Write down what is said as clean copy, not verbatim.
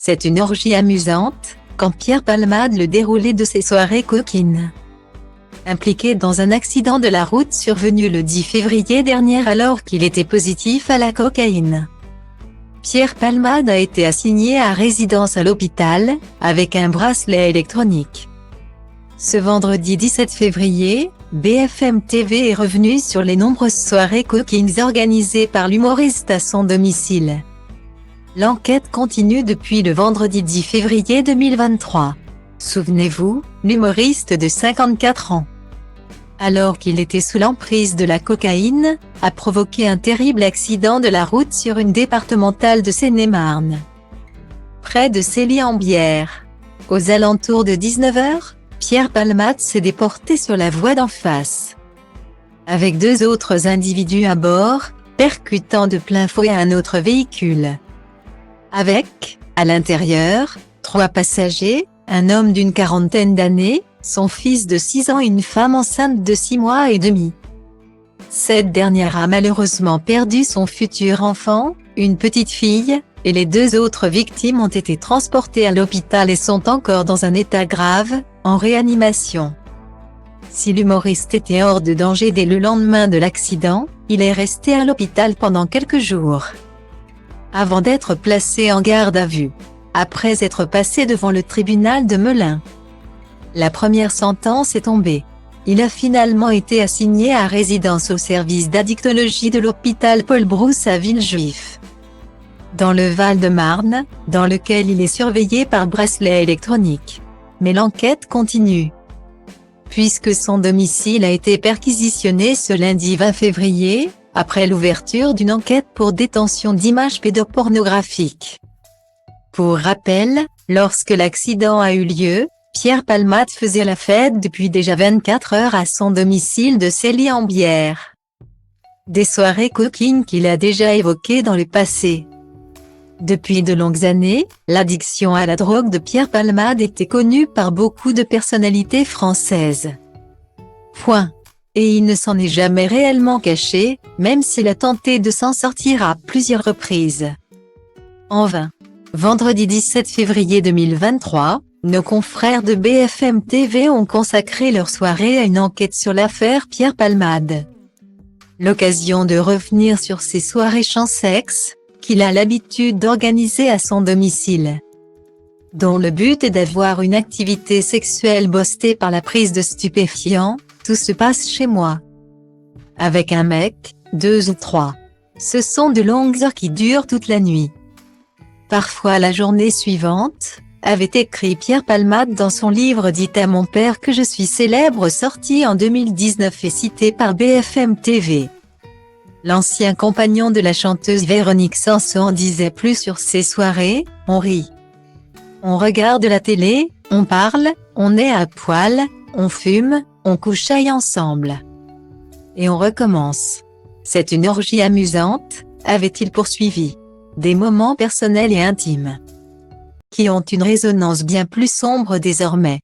C'est une orgie amusante, quand Pierre Palmade le déroulé de ses soirées coquines. Impliqué dans un accident de la route survenu le 10 février dernier alors qu'il était positif à la cocaïne. Pierre Palmade a été assigné à résidence à l'hôpital, avec un bracelet électronique. Ce vendredi 17 février, BFM TV est revenu sur les nombreuses soirées coquines organisées par l'humoriste à son domicile. L'enquête continue depuis le vendredi 10 février 2023. Souvenez-vous, l'humoriste de 54 ans, alors qu'il était sous l'emprise de la cocaïne, a provoqué un terrible accident de la route sur une départementale de Seine-et-Marne, près de Célie-en-Bière. Aux alentours de 19h, Pierre Palmade s'est déporté sur la voie d'en face, avec deux autres individus à bord, percutant de plein fouet un autre véhicule. Avec, à l'intérieur, 3 passagers, un homme d'une quarantaine d'années, son fils de 6 ans et une femme enceinte de 6 mois et demi. Cette dernière a malheureusement perdu son futur enfant, une petite fille, et les 2 autres victimes ont été transportées à l'hôpital et sont encore dans un état grave, en réanimation. Si l'humoriste était hors de danger dès le lendemain de l'accident, il est resté à l'hôpital pendant quelques jours, avant d'être placé en garde à vue, après être passé devant le tribunal de Melun. La première sentence est tombée. Il a finalement été assigné à résidence au service d'addictologie de l'hôpital Paul Brousse à Villejuif, dans le Val-de-Marne, dans lequel il est surveillé par bracelet électronique. Mais l'enquête continue, puisque son domicile a été perquisitionné ce lundi 20 février, après l'ouverture d'une enquête pour détention d'images pédopornographiques. Pour rappel, lorsque l'accident a eu lieu, Pierre Palmade faisait la fête depuis déjà 24 heures à son domicile de Célie-en-Bière. Des soirées coquines qu'il a déjà évoquées dans le passé. Depuis de longues années, l'addiction à la drogue de Pierre Palmade était connue par beaucoup de personnalités françaises. Et il ne s'en est jamais réellement caché, même s'il a tenté de s'en sortir à plusieurs reprises. En vain. Vendredi 17 février 2023, nos confrères de BFM TV ont consacré leur soirée à une enquête sur l'affaire Pierre Palmade. L'occasion de revenir sur ces soirées champ-sexe, qu'il a l'habitude d'organiser à son domicile, dont le but est d'avoir une activité sexuelle boostée par la prise de stupéfiants. Tout se passe chez moi. Avec un mec, 2 ou 3. Ce sont de longues heures qui durent toute la nuit. Parfois la journée suivante, avait écrit Pierre Palmade dans son livre « Dites à mon père que je suis célèbre » sorti en 2019 et cité par BFM TV. L'ancien compagnon de la chanteuse Véronique Sanson disait plus sur ces soirées: on rit, on regarde la télé, on parle, on est à poil, on fume, on couchaille ensemble. Et on recommence. C'est une orgie amusante, avait-il poursuivi. Des moments personnels et intimes, qui ont une résonance bien plus sombre désormais.